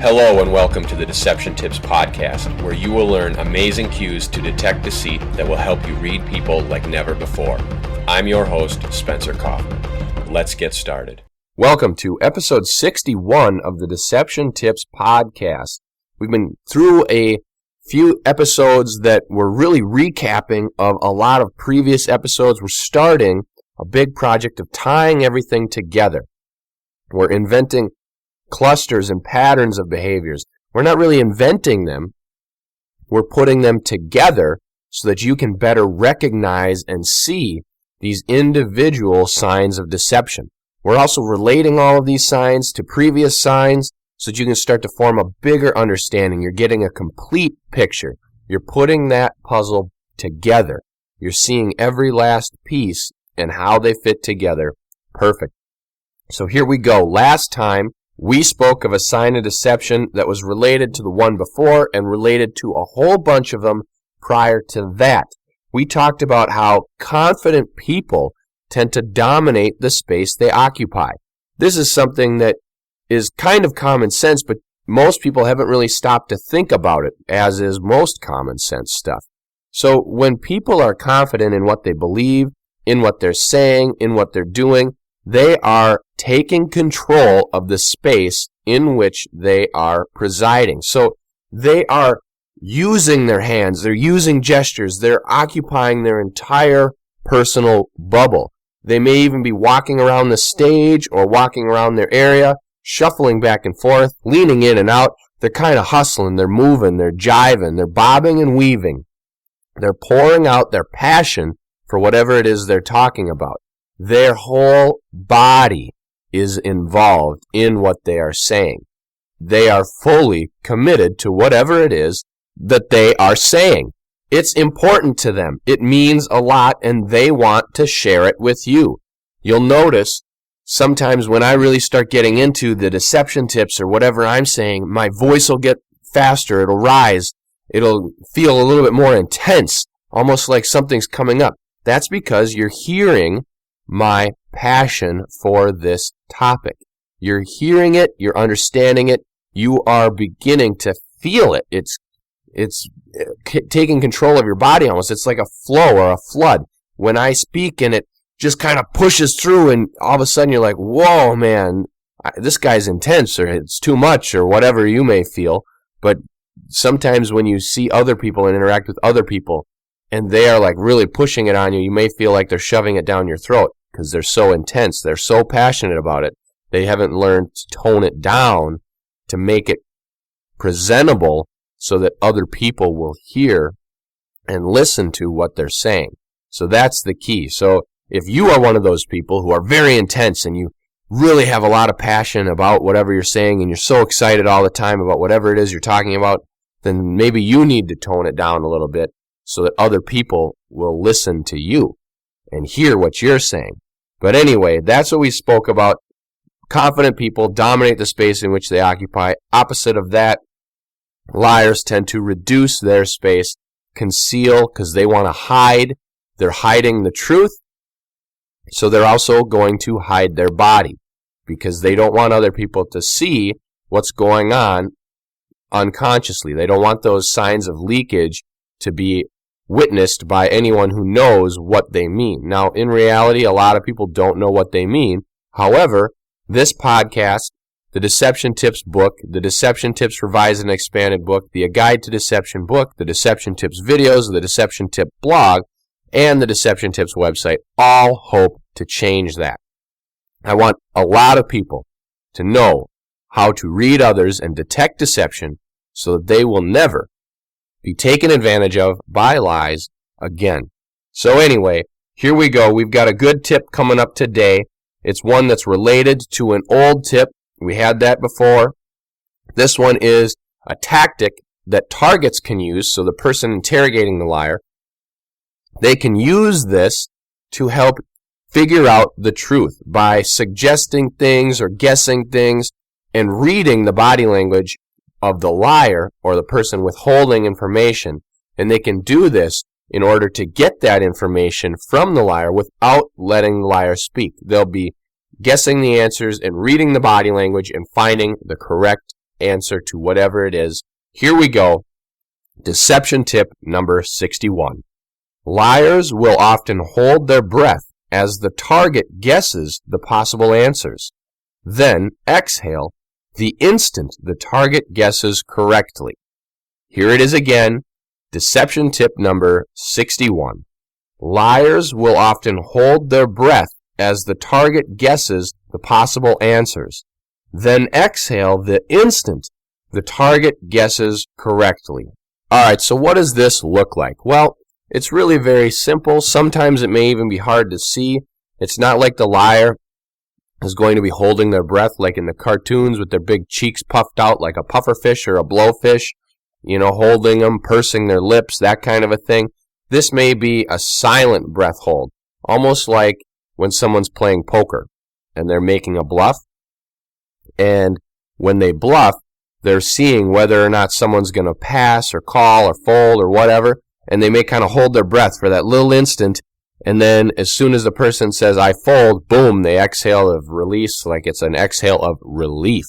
Hello and welcome to the Deception Tips podcast, where you will learn amazing cues to detect deceit that will help you read people like never before. I'm your host, Spencer Kaufman. Let's get started. Welcome to episode 61 of the Deception Tips podcast. We've been through a few episodes that were really recapping of a lot of previous episodes. We're starting a big project of tying everything together. We're inventing clusters and patterns of behaviors. We're not really inventing them. We're putting them together so that you can better recognize and see these individual signs of deception. We're also relating all of these signs to previous signs so that you can start to form a bigger understanding. You're getting a complete picture. You're putting that puzzle together. You're seeing every last piece and how they fit together. Perfect. So here we go. Last time, we spoke of a sign of deception that was related to the one before and related to a whole bunch of them prior to that. We talked about how confident people tend to dominate the space they occupy. This is something that is kind of common sense, but most people haven't really stopped to think about it, as is most common sense stuff. So when people are confident in what they believe, in what they're saying, in what they're doing, they are taking control of the space in which they are presiding. So they are using their hands, they're using gestures, they're occupying their entire personal bubble. They may even be walking around the stage or walking around their area, shuffling back and forth, leaning in and out. They're kind of hustling, they're moving, they're jiving, they're bobbing and weaving. They're pouring out their passion for whatever it is they're talking about. Their whole body is involved in what they are saying. They are fully committed to whatever it is that they are saying. It's important to them. It means a lot, and they want to share it with you. You'll notice sometimes when I really start getting into the deception tips or whatever I'm saying, my voice will get faster. It'll rise. It'll feel a little bit more intense, almost like something's coming up. That's because you're hearing my passion for this topic. You're hearing it, you're understanding it, you are beginning to feel it. It's taking control of your body almost. It's like a flow or a flood. When I speak and it just kind of pushes through and all of a sudden you're like, whoa, man, this guy's intense, or it's too much, or whatever you may feel. But sometimes when you see other people and interact with other people and they are like really pushing it on you, you may feel like they're shoving it down your throat because they're so intense. They're so passionate about it. They haven't learned to tone it down to make it presentable so that other people will hear and listen to what they're saying. So that's the key. So if you are one of those people who are very intense and you really have a lot of passion about whatever you're saying and you're so excited all the time about whatever it is you're talking about, then maybe you need to tone it down a little bit so that other people will listen to you and hear what you're saying. But anyway, that's what we spoke about. Confident people dominate the space in which they occupy. Opposite of that, liars tend to reduce their space, conceal because they want to hide. They're hiding the truth, so they're also going to hide their body because they don't want other people to see what's going on unconsciously. They don't want those signs of leakage to be witnessed by anyone who knows what they mean. Now, in reality, a lot of people don't know what they mean. However, this podcast, the Deception Tips book, the Deception Tips Revised and Expanded book, the A Guide to Deception book, the Deception Tips videos, the Deception Tip blog, and the Deception Tips website all hope to change that. I want a lot of people to know how to read others and detect deception so that they will never be taken advantage of by lies again. So anyway, here we go. We've got a good tip coming up today. It's one that's related to an old tip. We had that before. This one is a tactic that targets can use, so the person interrogating the liar, they can use this to help figure out the truth by suggesting things or guessing things and reading the body language of the liar or the person withholding information. And they can do this in order to get that information from the liar without letting the liar speak. They'll be guessing the answers and reading the body language and finding the correct answer to whatever it is. Here we go. Deception tip number 61. Liars will often hold their breath as the target guesses the possible answers. Then exhale the instant the target guesses correctly. Here it is again. Deception tip number 61. Liars will often hold their breath as the target guesses the possible answers. Then exhale the instant the target guesses correctly. All right, so what does this look like? Well, it's really very simple. Sometimes it may even be hard to see. It's not like the liar is going to be holding their breath like in the cartoons with their big cheeks puffed out like a pufferfish or a blowfish, holding them, pursing their lips, that kind of a thing. This may be a silent breath hold, almost like when someone's playing poker and they're making a bluff. And when they bluff, they're seeing whether or not someone's going to pass or call or fold or whatever, and they may kind of hold their breath for that little instant, and then as soon as the person says, I fold, boom, they exhale of release like it's an exhale of relief.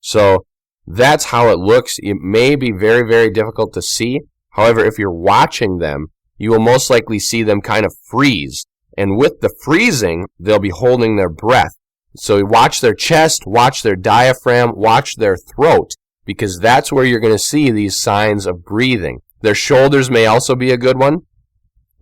So that's how it looks. It may be very, very difficult to see. However, if you're watching them, you will most likely see them kind of freeze. And with the freezing, they'll be holding their breath. So watch their chest, watch their diaphragm, watch their throat, because that's where you're going to see these signs of breathing. Their shoulders may also be a good one,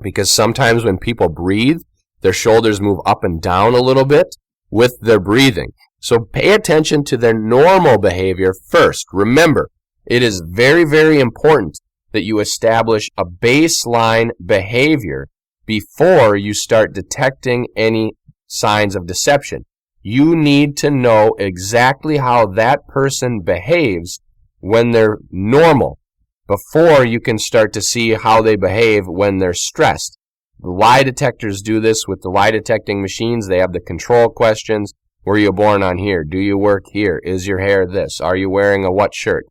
because sometimes when people breathe, their shoulders move up and down a little bit with their breathing. So pay attention to their normal behavior first. Remember, it is very, very important that you establish a baseline behavior before you start detecting any signs of deception. You need to know exactly how that person behaves when they're normal before you can start to see how they behave when they're stressed. The lie detectors do this with the lie detecting machines. They have the control questions. Were you born on here? Do you work here? Is your hair this? Are you wearing a what shirt?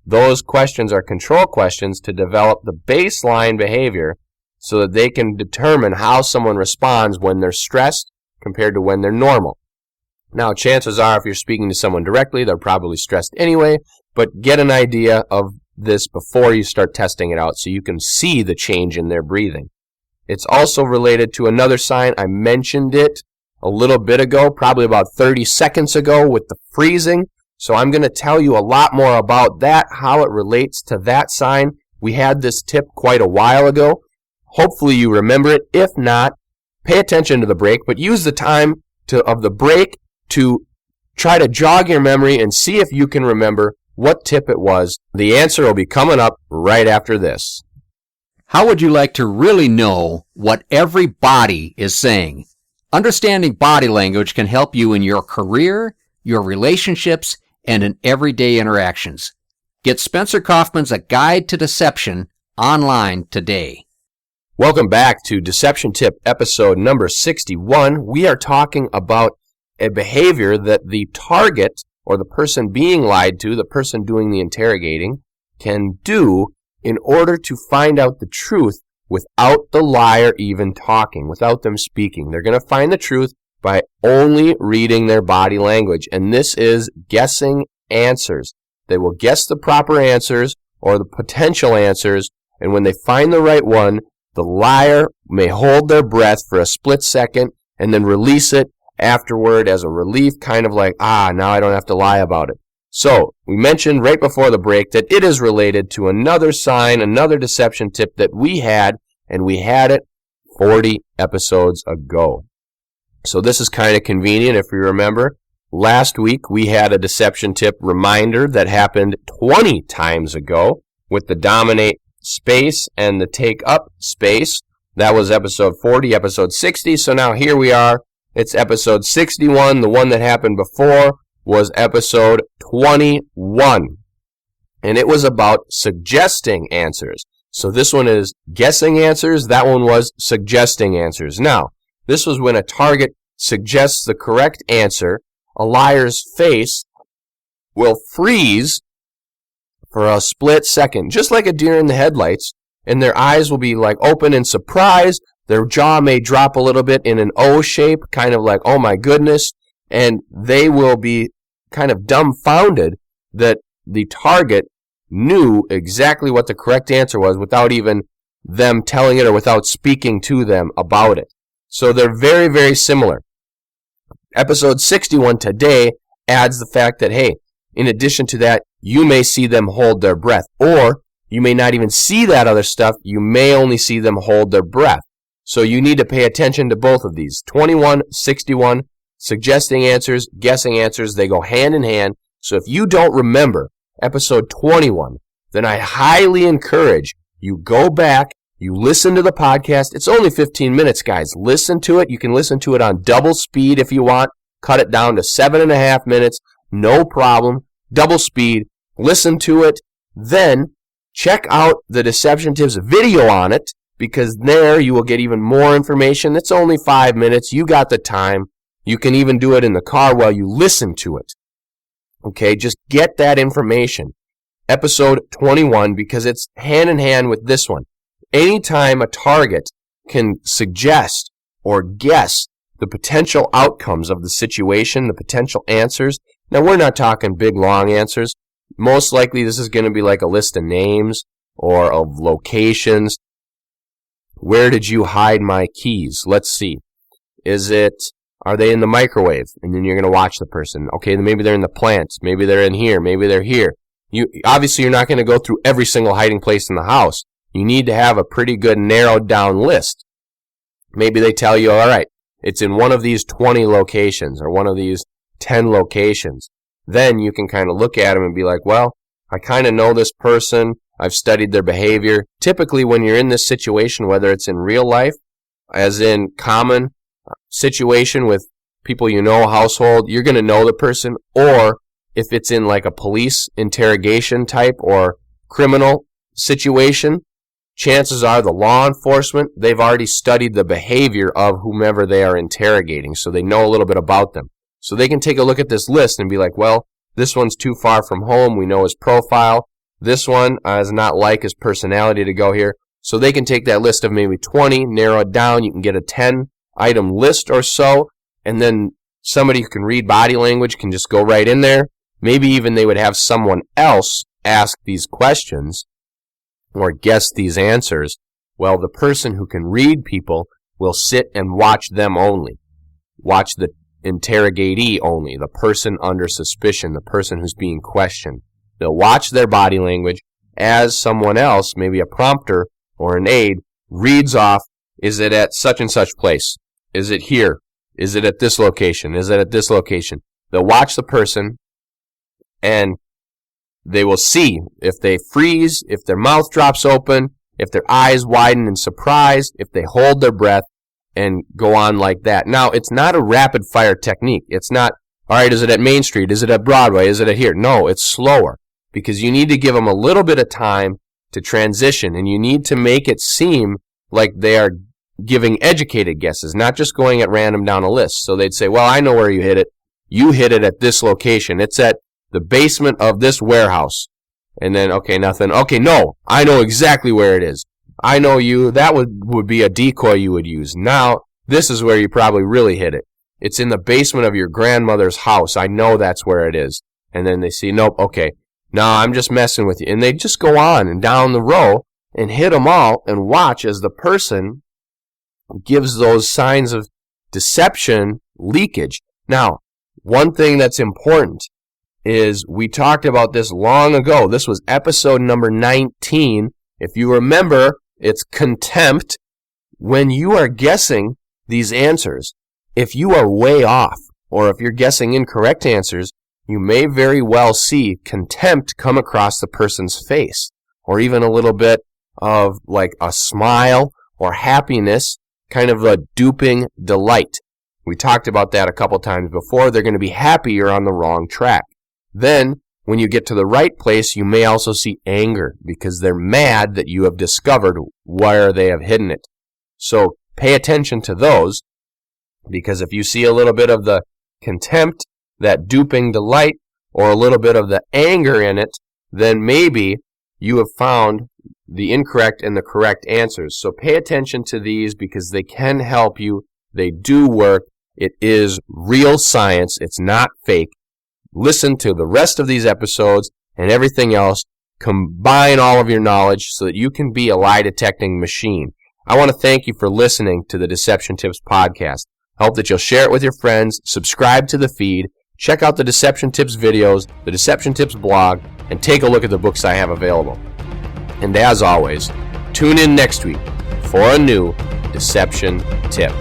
Those questions are control questions to develop the baseline behavior so that they can determine how someone responds when they're stressed compared to when they're normal. Now, chances are if you're speaking to someone directly, they're probably stressed anyway, but get an idea of this before you start testing it out so you can see the change in their breathing. It's also related to another sign. I mentioned it a little bit ago, probably about 30 seconds ago with the freezing. So I'm going to tell you a lot more about that, how it relates to that sign. We had this tip quite a while ago. Hopefully you remember it. If not, pay attention to the break, but use the time of the break to try to jog your memory and see if you can remember what tip it was. The answer will be coming up right after this. How would you like to really know what every body is saying? Understanding body language can help you in your career, your relationships, and in everyday interactions. Get Spencer Kaufman's A Guide to Deception online today. Welcome back to Deception Tip episode number 61. We are talking about a behavior that the target or the person being lied to, the person doing the interrogating, can do in order to find out the truth without the liar even talking, without them speaking. They're going to find the truth by only reading their body language, and this is guessing answers. They will guess the proper answers or the potential answers, and when they find the right one, the liar may hold their breath for a split second and then release it afterward as a relief, kind of like, now I don't have to lie about it. So, we mentioned right before the break that it is related to another sign, another deception tip that we had, and we had it 40 episodes ago. So this is kind of convenient if you remember. Last week we had a deception tip reminder that happened 20 times ago with the dominate space and the take up space. That was episode 40, episode 60. So now here we are. It's episode 61. The one that happened before was episode 21. And it was about suggesting answers. So this one is guessing answers. That one was suggesting answers. Now, this was when a target suggests the correct answer. A liar's face will freeze for a split second, just like a deer in the headlights, and their eyes will be like open in surprise. Their jaw may drop a little bit in an O shape, kind of like, oh my goodness, and they will be kind of dumbfounded that the target knew exactly what the correct answer was without even them telling it or without speaking to them about it. So they're very, very similar. Episode 61 today adds the fact that, hey, in addition to that, you may see them hold their breath, or you may not even see that other stuff. You may only see them hold their breath. So you need to pay attention to both of these. 21, 61, suggesting answers, guessing answers, they go hand in hand. So if you don't remember episode 21, then I highly encourage you go back, you listen to the podcast. It's only 15 minutes, guys. Listen to it. You can listen to it on double speed if you want. Cut it down to 7.5 minutes. No problem. Double speed. Listen to it. Then check out the Deception Tips video on it, because there you will get even more information. It's only 5 minutes. You got the time. You can even do it in the car while you listen to it. Okay, just get that information. Episode 21, because it's hand in hand with this one. Anytime a target can suggest or guess the potential outcomes of the situation, the potential answers. Now, we're not talking big, long answers. Most likely, this is going to be like a list of names or of locations. Where did you hide my keys? Let's see. Are they in the microwave? And then you're going to watch the person. Okay, then maybe they're in the plants. Maybe they're in here. Maybe they're here. Obviously, you're not going to go through every single hiding place in the house. You need to have a pretty good narrowed down list. Maybe they tell you, all right, it's in one of these 20 locations or one of these 10 locations. Then you can kind of look at them and be like, well, I kind of know this person. I've studied their behavior. Typically, when you're in this situation, whether it's in real life, as in common situation with people you know, household, you're going to know the person. Or if it's in like a police interrogation type or criminal situation, chances are the law enforcement, they've already studied the behavior of whomever they are interrogating, so they know a little bit about them. So they can take a look at this list and be like, well, this one's too far from home. We know his profile. This one is not like his personality to go here. So they can take that list of maybe 20, narrow it down. You can get a 10-item list or so, and then somebody who can read body language can just go right in there. Maybe even they would have someone else ask these questions or guess these answers. Well, the person who can read people will sit and watch them only. Watch the interrogatee only, the person under suspicion, the person who's being questioned. They'll watch their body language as someone else, maybe a prompter or an aide, reads off, is it at such and such place? Is it here? Is it at this location? Is it at this location? They'll watch the person, and they will see if they freeze, if their mouth drops open, if their eyes widen in surprise, if they hold their breath, and go on like that. Now, it's not a rapid-fire technique. It's not, all right, is it at Main Street? Is it at Broadway? Is it at here? No, it's slower, because you need to give them a little bit of time to transition, and you need to make it seem like they are giving educated guesses, not just going at random down a list. So they'd say, well, I know where you hit it. You hit it at this location. It's at the basement of this warehouse. And then, okay, nothing. Okay, no, I know exactly where it is. I know you. That would be a decoy you would use. Now, this is where you probably really hit it. It's in the basement of your grandmother's house. I know that's where it is. And then they see, nope, okay, no, I'm just messing with you. And they just go on and down the row and hit them all and watch as the person gives those signs of deception leakage. Now, one thing that's important is we talked about this long ago. This was episode number 19. If you remember, it's contempt. When you are guessing these answers, if you are way off, or if you're guessing incorrect answers, you may very well see contempt come across the person's face, or even a little bit of like a smile or happiness, kind of a duping delight. We talked about that a couple times before. They're going to be happy you're on the wrong track. Then, when you get to the right place, you may also see anger because they're mad that you have discovered where they have hidden it. So pay attention to those, because if you see a little bit of the contempt, that duping delight, or a little bit of the anger in it, then maybe you have found the incorrect and the correct answers. So pay attention to these because they can help you. They do work. It is real science. It's not fake. Listen to the rest of these episodes and everything else. Combine all of your knowledge so that you can be a lie detecting machine. I want to thank you for listening to the Deception Tips podcast. I hope that you'll share it with your friends, subscribe to the feed, check out the Deception Tips videos, the Deception Tips blog, and take a look at the books I have available. And as always, tune in next week for a new Deception Tip.